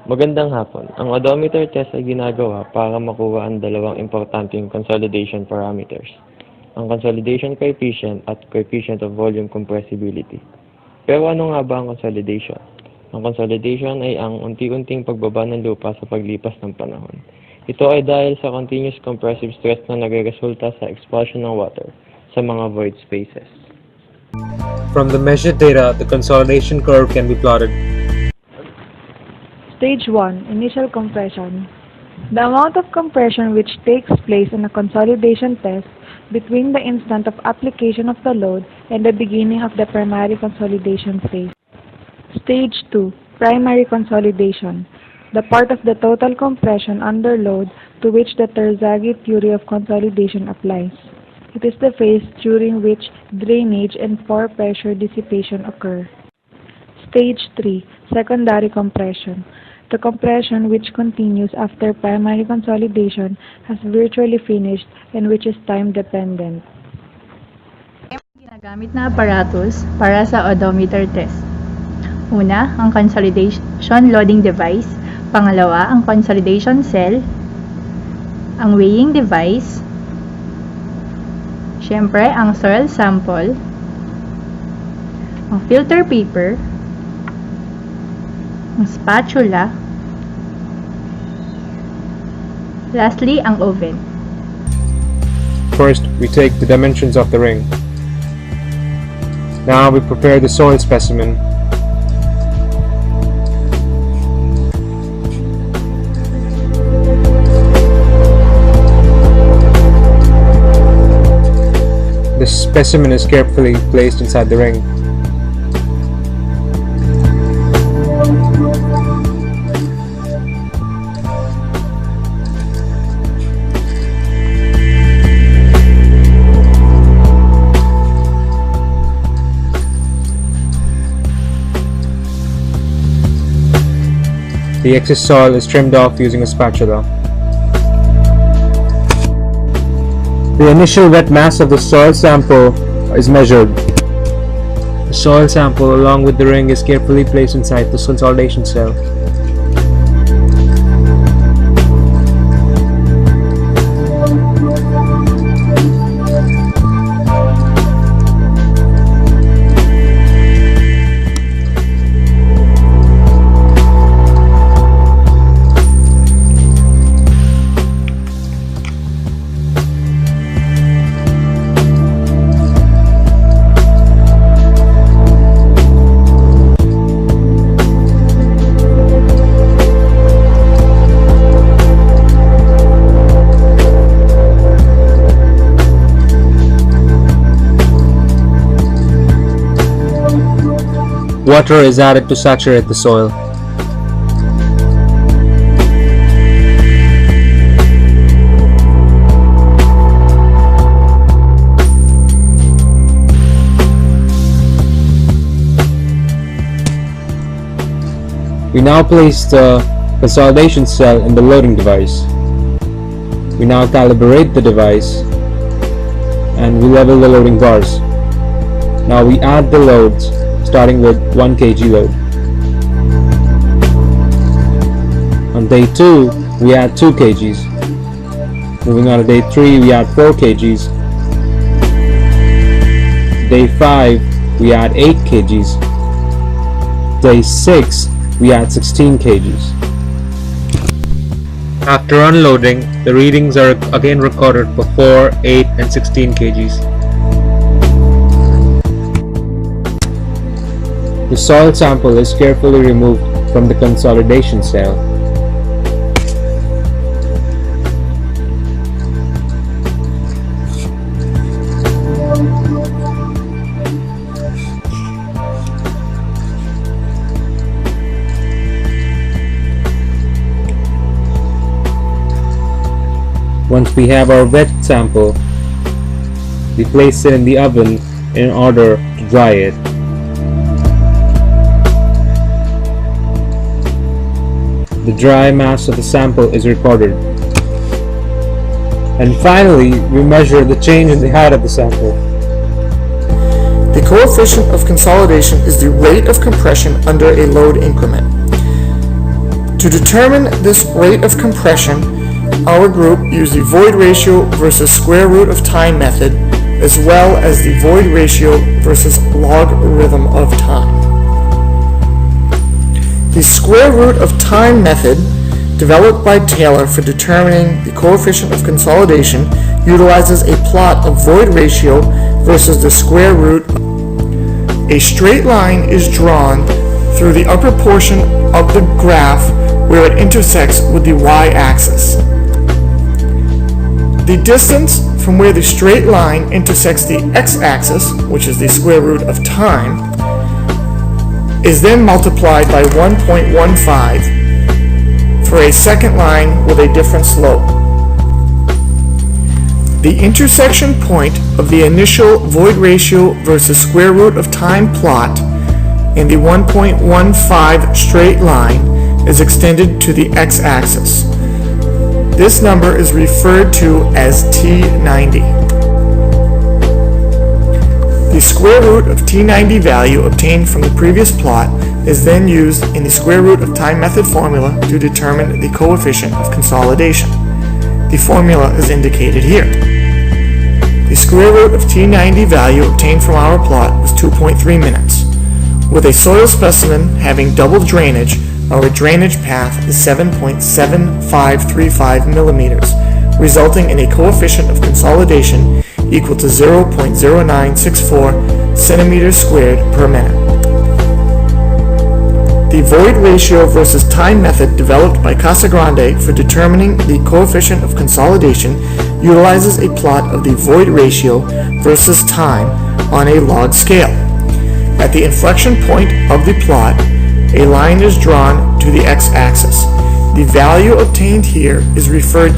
Magandang hapon. Ang odometer test ay ginagawa para makuha ang dalawang importanteng consolidation parameters, ang consolidation coefficient at coefficient of volume compressibility. Pero ano nga ba ang consolidation? Ang consolidation ay ang unti-unting pagbaba ng lupa sa paglipas ng panahon. Ito ay dahil sa continuous compressive stress na nagreresulta sa expulsion ng water sa mga void spaces. From the measured data, the consolidation curve can be plotted. Stage 1. Initial compression. The amount of compression which takes place in a consolidation test between the instant of application of the load and the beginning of the primary consolidation phase. Stage 2. Primary consolidation. The part of the total compression under load to which the Terzaghi theory of consolidation applies. It is the phase during which drainage and pore pressure dissipation occur. Stage 3. Secondary compression. The compression which continues after primary consolidation has virtually finished and which is time-dependent. Ginagamit na apparatus para sa odometer test. Una, ang consolidation loading device. Pangalawa, ang consolidation cell. Ang weighing device. Siyempre, ang soil sample. Ang filter paper. Ang spatula. Lastly, ang oven. First, we take the dimensions of the ring. Now we prepare the soil specimen. The specimen is carefully placed inside the ring. The excess soil is trimmed off using a spatula. The initial wet mass of the soil sample is measured. The soil sample along with the ring is carefully placed inside the consolidation cell. Water is added to saturate the soil. We now place the consolidation cell in the loading device. We now calibrate the device and we level the loading bars. Now we add the loads, starting with 1 kg load. On day 2, we add 2 kgs. Moving on to day 3, we add 4 kgs. Day 5, we add 8 kgs. Day 6, we add 16 kgs. After unloading, the readings are again recorded for 4, 8 and 16 kgs. The soil sample is carefully removed from the consolidation cell. Once we have our wet sample, we place it in the oven in order to dry it. The dry mass of the sample is recorded. And finally, we measure the change in the height of the sample. The coefficient of consolidation is the rate of compression under a load increment. To determine this rate of compression, our group used the void ratio versus square root of time method, as well as the void ratio versus logarithm of time. The square root of time method, developed by Taylor for determining the coefficient of consolidation, utilizes a plot of void ratio versus the square root. A straight line is drawn through the upper portion of the graph where it intersects with the y-axis. The distance from where the straight line intersects the x-axis, which is the square root of time, is then multiplied by 1.15 for a second line with a different slope. The intersection point of the initial void ratio versus square root of time plot and the 1.15 straight line is extended to the x-axis. This number is referred to as T90. The square root of T90 value obtained from the previous plot is then used in the square root of time method formula to determine the coefficient of consolidation. The formula is indicated here. The square root of T90 value obtained from our plot was 2.3 minutes. With a soil specimen having double drainage, our drainage path is 7.7535 millimeters, resulting in a coefficient of consolidation equal to 0.0964 centimeters squared per minute. The void ratio versus time method developed by Casagrande for determining the coefficient of consolidation utilizes a plot of the void ratio versus time on a log scale. At the inflection point of the plot, a line is drawn to the x-axis. The value obtained here is referred to